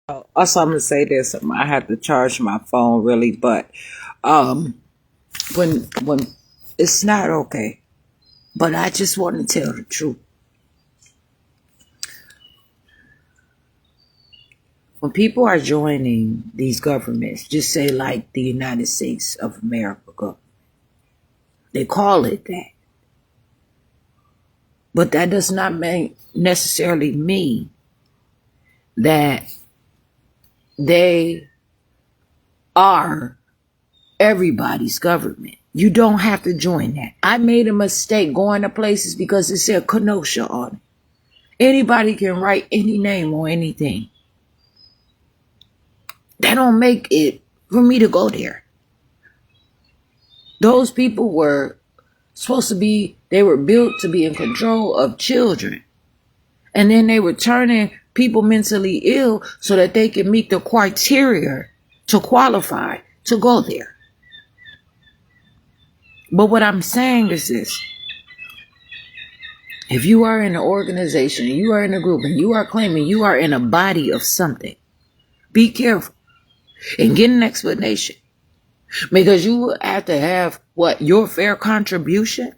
Also, I'm gonna say this. I have to charge my phone really, but um, when it's not okay. But I just want to tell the truth. When people are joining these governments, just say like the United States of America, they call it that, but that does not necessarily mean that they are everybody's government. You don't have to join that. I made a mistake going to places because it said Kenosha on it. Anybody can write any name or anything. That don't make it for me to go there. Those people were supposed to be, they were built to be in control of children. And then they were turning people mentally ill so that they can meet the criteria to qualify to go there. But what I'm saying is this. If you are in an organization, you are in a group, and you are claiming you are in a body of something, be careful and get an explanation. Because you have to have what? Your fair contribution.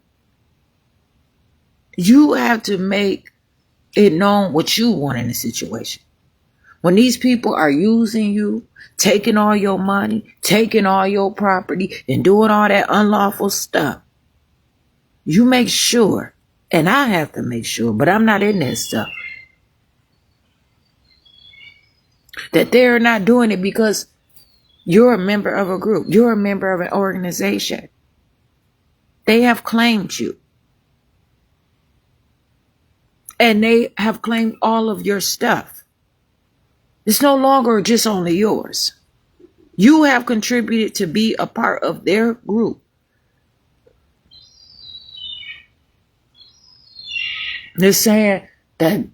You have to make it known what you want in a situation. When these people are using you, taking all your money, taking all your property, and doing all that unlawful stuff, you make sure, and I have to make sure, but I'm not in that stuff, that they're not doing it because you're a member of a group. You're a member of an organization. They have claimed you. And they have claimed all of your stuff. It's no longer just only yours. You have contributed to be a part of their group. They're saying that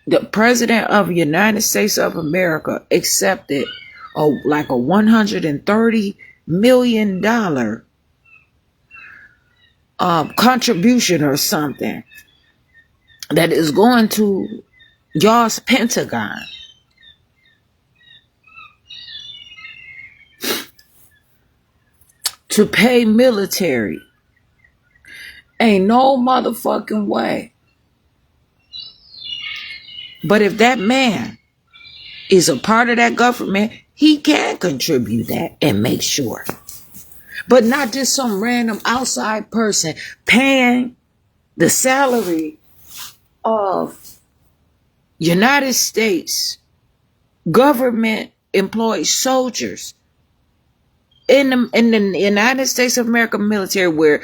the president of the United States of America accepted like a $130 million contribution or something that is going to y'all's Pentagon. To pay military. Ain't no motherfucking way. But if that man is a part of that government, he can contribute that and make sure. But not just some random outside person paying the salary of United States government employed soldiers in the United States of America military, where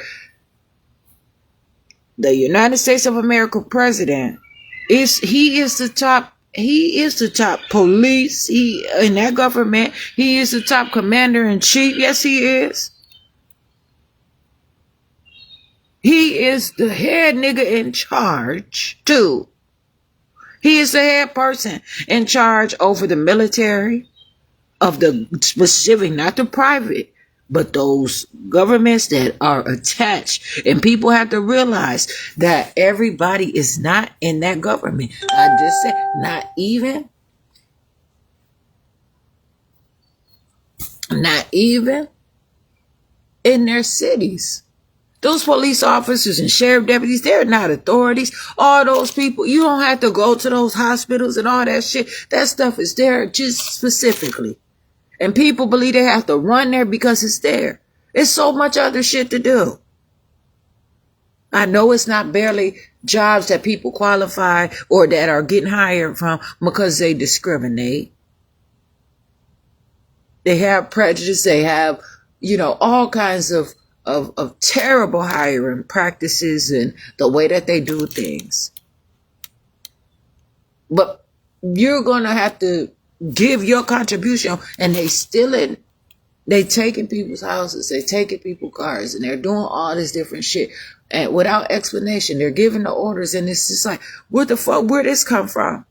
the United States of America president he is the top police. He in that government, he is the top commander in chief. Yes, he is. He is the head nigga in charge too. He is the head person in charge over the military of the specific, not the private, but those governments that are attached. And people have to realize that everybody is not in that government. I just said, not even in their cities. Those police officers and sheriff deputies, they're not authorities. All those people, you don't have to go to those hospitals and all that shit. That stuff is there just specifically. And people believe they have to run there because it's there. There's so much other shit to do. I know it's not barely jobs that people qualify or that are getting hired from because they discriminate. They have prejudice. They have, all kinds of terrible hiring practices and the way that they do things. But you're going to have to give your contribution, and they stealing, they taking people's houses, they taking people's cars, and they're doing all this different shit. And without explanation, they're giving the orders, and it's just like, what the fuck, where this come from?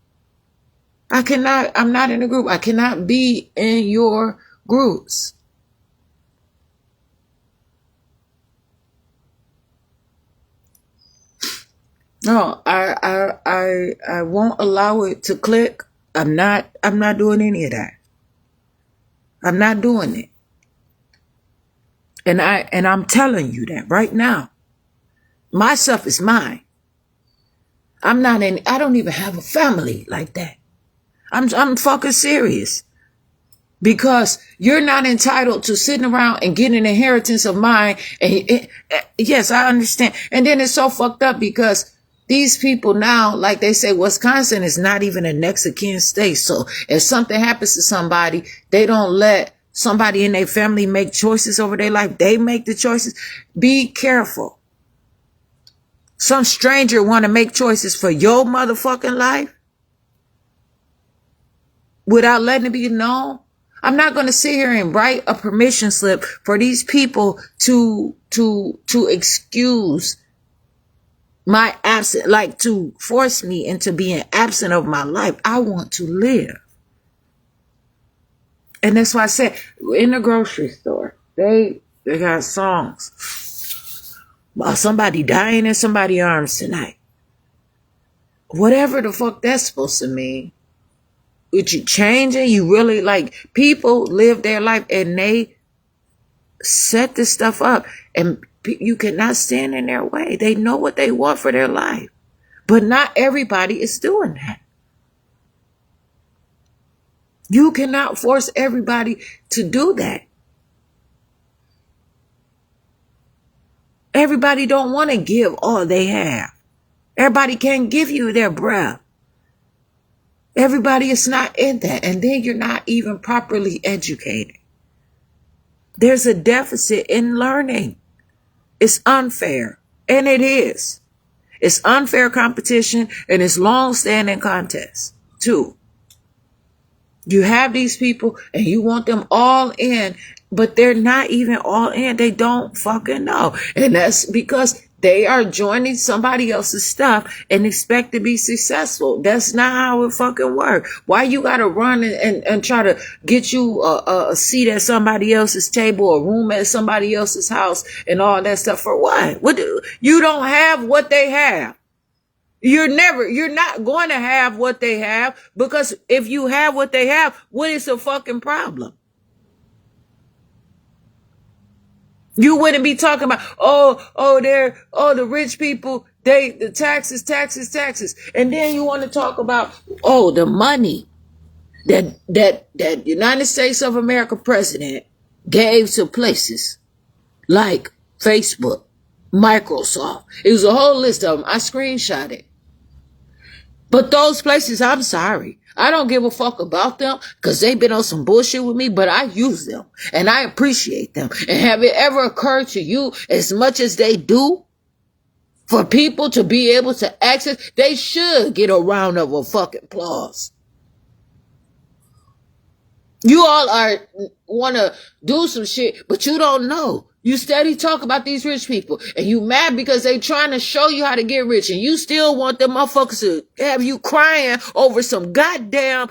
I'm not in a group. I cannot be in your groups. No, I won't allow it to click. I'm not doing any of that. I'm not doing it. And I'm telling you that right now. My stuff is mine. I don't even have a family like that. I'm fucking serious. Because you're not entitled to sitting around and getting an inheritance of mine. And yes, I understand. And then it's so fucked up because these people now, like they say, Wisconsin is not even a next of kin state. So if something happens to somebody, they don't let somebody in their family make choices over their life. They make the choices. Be careful. Some stranger want to make choices for your motherfucking life without letting it be known. I'm not going to sit here and write a permission slip for these people to excuse my absence, like to force me into being absent of my life. I want to live. And that's why I said in the grocery store, they got songs about somebody dying in somebody's arms tonight. Whatever the fuck that's supposed to mean. With you changing, you really like people live their life and they set this stuff up and you cannot stand in their way. They know what they want for their life, but not everybody is doing that. You cannot force everybody to do that. Everybody don't want to give all they have. Everybody can't give you their breath. Everybody is not in that. And then you're not even properly educated. There's a deficit in learning. It's unfair. And it is. It's unfair competition and it's long-standing contests too. You have these people and you want them all in, but they're not even all in. They don't fucking know. And that's because they are joining somebody else's stuff and expect to be successful. That's not how it fucking works. Why you gotta run and try to get you a seat at somebody else's table or room at somebody else's house and all that stuff for what? You don't have what they have. You're not going to have what they have, because if you have what they have, what is the fucking problem? You wouldn't be talking about, the rich people, the taxes. And then you want to talk about, the money that United States of America president gave to places like Facebook, Microsoft. It was a whole list of them. I screenshot it. But those places, I'm sorry. I don't give a fuck about them because they've been on some bullshit with me, but I use them and I appreciate them. And have it ever occurred to you, as much as they do for people to be able to access, they should get a round of a fucking applause. You all want to do some shit, but you don't know. You steady talk about these rich people and you mad because they trying to show you how to get rich and you still want them motherfuckers to have you crying over some goddamn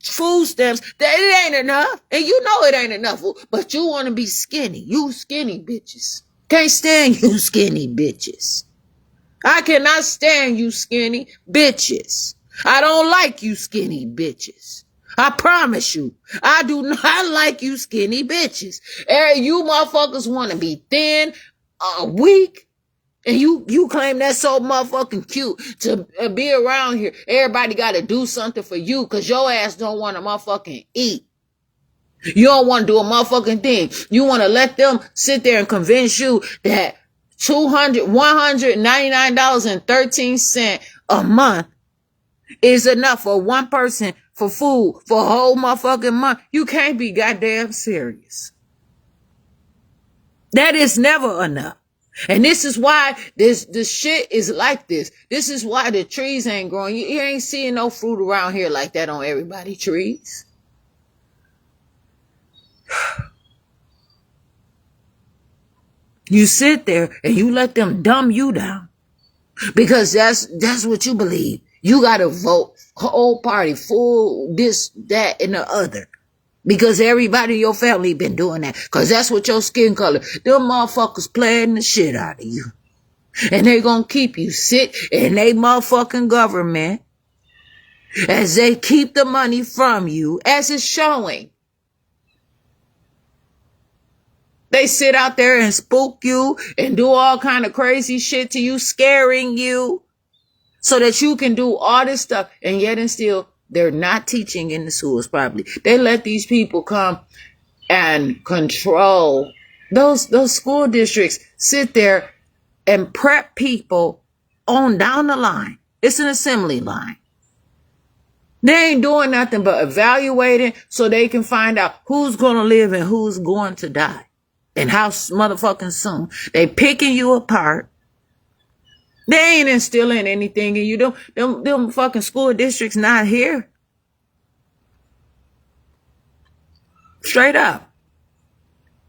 food stamps that it ain't enough. And you know it ain't enough, but you want to be skinny. You skinny bitches. Can't stand you skinny bitches. I cannot stand you skinny bitches. I don't like you skinny bitches. I promise you, I do not like you skinny bitches. You motherfuckers want to be thin, weak, and you claim that's so motherfucking cute to be around here. Everybody got to do something for you because your ass don't want to motherfucking eat. You don't want to do a motherfucking thing. You want to let them sit there and convince you that $199.13 a month is enough for one person for food for a whole motherfucking month. You can't be goddamn serious. That is never enough. And this is why this shit is like this. This is why the trees ain't growing. You ain't seeing no fruit around here like that on everybody's trees. You sit there and you let them dumb you down because that's what you believe. You gotta vote whole party, full this, that, and the other. Because everybody in your family been doing that. Because that's what your skin color. Them motherfuckers playing the shit out of you. And they gonna keep you sit in they motherfucking government. as they keep the money from you, as it's showing. They sit out there and spook you and do all kind of crazy shit to you, scaring you so that you can do all this stuff. And yet and still, they're not teaching in the schools properly. They let these people come and control. Those school districts sit there and prep people on down the line. It's an assembly line. They ain't doing nothing but evaluating so they can find out who's going to live and who's going to die. And how motherfucking soon. They picking you apart. They ain't instilling anything in you. Them fucking school districts not here. Straight up.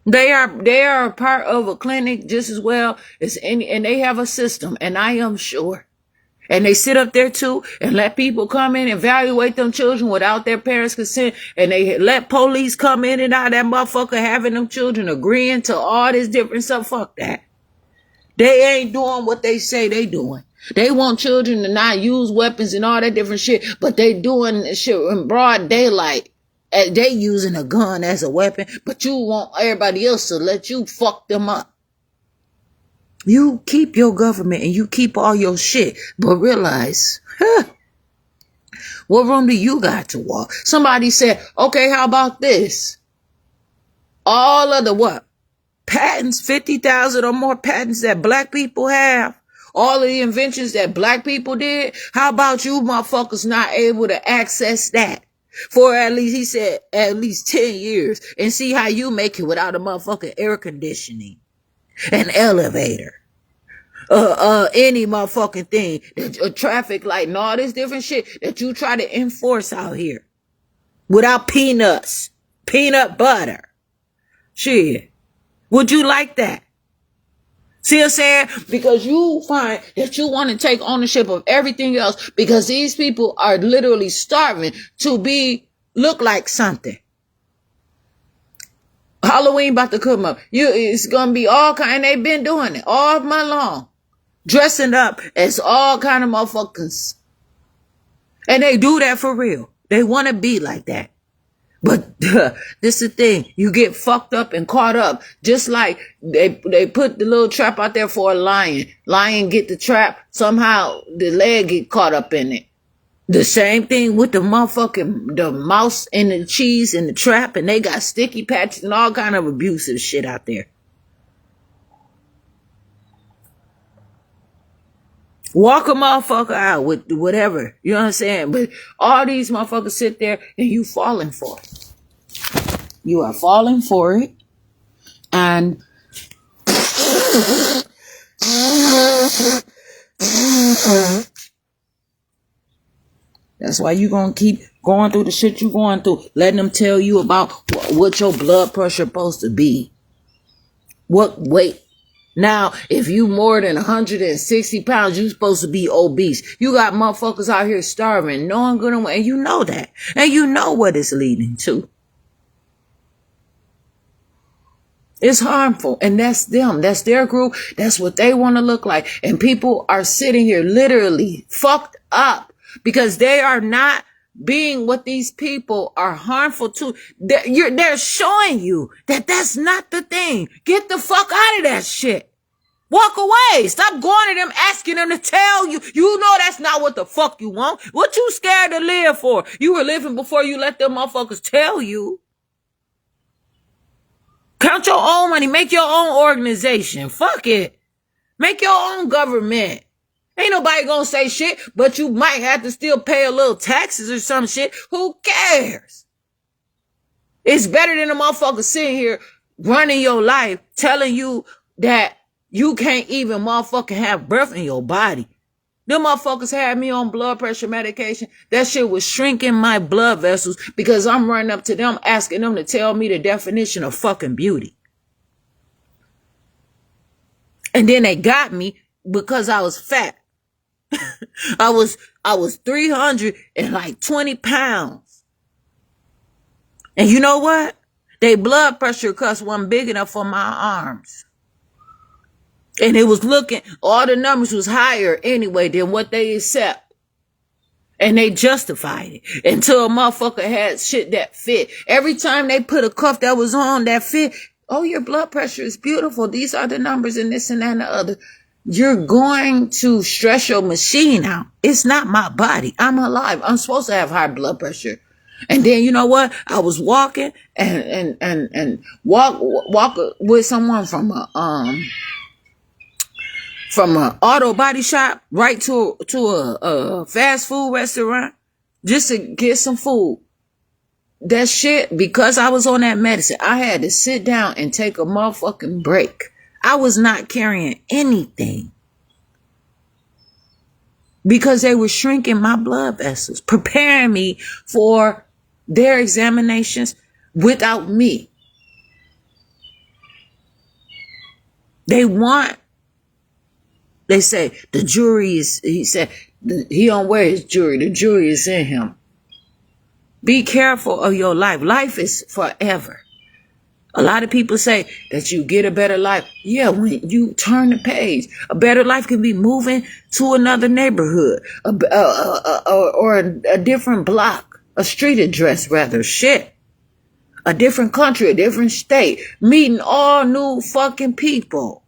They are a part of a clinic just as well as any, and they have a system, and I am sure. And they sit up there too and let people come in and evaluate them children without their parents' consent. And they let police come in and out of that motherfucker having them children agreeing to all this different stuff. Fuck that. They ain't doing what they say they doing. They want children to not use weapons and all that different shit, but they doing shit in broad daylight. They using a gun as a weapon, but you want everybody else to let you fuck them up. You keep your government and you keep all your shit, but realize, what room do you got to walk? Somebody said, okay, how about this? All of the what? Patents, 50,000 or more patents that black people have. All of the inventions that black people did. How about you motherfuckers not able to access that? For at least, he said, at least 10 years. And see how you make it without a motherfucking air conditioning. An elevator, any motherfucking thing, a traffic light and all this different shit that you try to enforce out here without peanuts, peanut butter. Shit. Would you like that? See what I'm saying? Because you find that you want to take ownership of everything else because these people are literally starving to look like something. Halloween about to come up. It's going to be all kind. They've been doing it all month long. Dressing up as all kind of motherfuckers. And they do that for real. They want to be like that. But this is the thing. You get fucked up and caught up. Just like they put the little trap out there for a lion. Lion get the trap. Somehow the leg get caught up in it. The same thing with the mouse and the cheese and the trap, and they got sticky patches and all kind of abusive shit out there. Walk a motherfucker out with whatever, you know what I'm saying? But all these motherfuckers sit there and you falling for it. You are falling for it. And that's why you gonna keep going through the shit you going through. Letting them tell you about what your blood pressure supposed to be. What weight. Now, if you more than 160 pounds, you supposed to be obese. You got motherfuckers out here starving, knowing good and well, and you know that. And you know what it's leading to. It's harmful. And that's them. That's their group. That's what they want to look like. And people are sitting here literally fucked up because they are not being what these people are harmful to. They're showing you that that's not the thing. Get the fuck out of that shit. Walk away. Stop going to them, asking them to tell you. You know that's not what the fuck you want. What you scared to live for? You were living before you let them motherfuckers tell you. Count your own money. Make your own organization. Fuck it. Make your own government. Ain't nobody gonna say shit, but you might have to still pay a little taxes or some shit. Who cares? It's better than a motherfucker sitting here running your life, telling you that you can't even motherfucking have breath in your body. Them motherfuckers had me on blood pressure medication. That shit was shrinking my blood vessels because I'm running up to them, asking them to tell me the definition of fucking beauty. And then they got me because I was fat. I was 320 pounds. And you know what? They blood pressure cuss wasn't big enough for my arms. And it was looking, all the numbers was higher anyway than what they accept. And they justified it until a motherfucker had shit that fit. Every time they put a cuff that was on that fit, oh, your blood pressure is beautiful. These are the numbers and this and that and the other. You're going to stress your machine out. It's not my body. I'm alive. I'm supposed to have high blood pressure. And then you know what? I was walking and walk with someone from a auto body shop right to a fast food restaurant just to get some food. That shit, because I was on that medicine, I had to sit down and take a motherfucking break. I was not carrying anything because they were shrinking my blood vessels, preparing me for their examinations without me. They say the jury is, he said, he don't wear his jury. The jury is in him. Be careful of your life. Life is forever. A lot of people say that you get a better life. Yeah, when you turn the page, a better life can be moving to another neighborhood, or a different block, a street address rather, shit. A different country, a different state, meeting all new fucking people.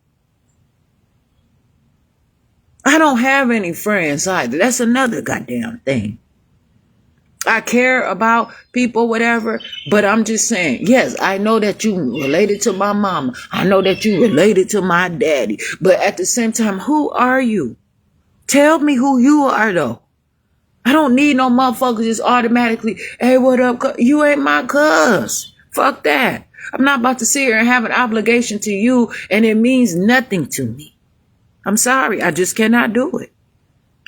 I don't have any friends either. That's another goddamn thing. I care about people, whatever, but I'm just saying, yes, I know that you related to my mama. I know that you related to my daddy. But at the same time, who are you? Tell me who you are, though. I don't need no motherfuckers just automatically, hey, what up? You ain't my cuz. Fuck that. I'm not about to sit here and have an obligation to you, and it means nothing to me. I'm sorry. I just cannot do it.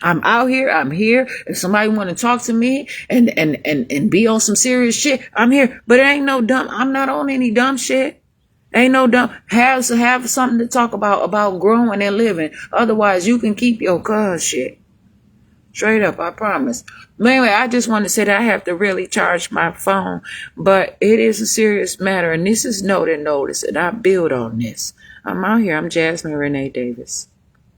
I'm out here. I'm here. If somebody want to talk to me and be on some serious shit, I'm here. But it ain't no dumb. I'm not on any dumb shit. Ain't no dumb. Have something to talk about growing and living. Otherwise, you can keep your cuz shit. Straight up, I promise. But anyway, I just want to say that I have to really charge my phone. But it is a serious matter. And this is notice. And I build on this. I'm out here. I'm Jasmine Renee Davis.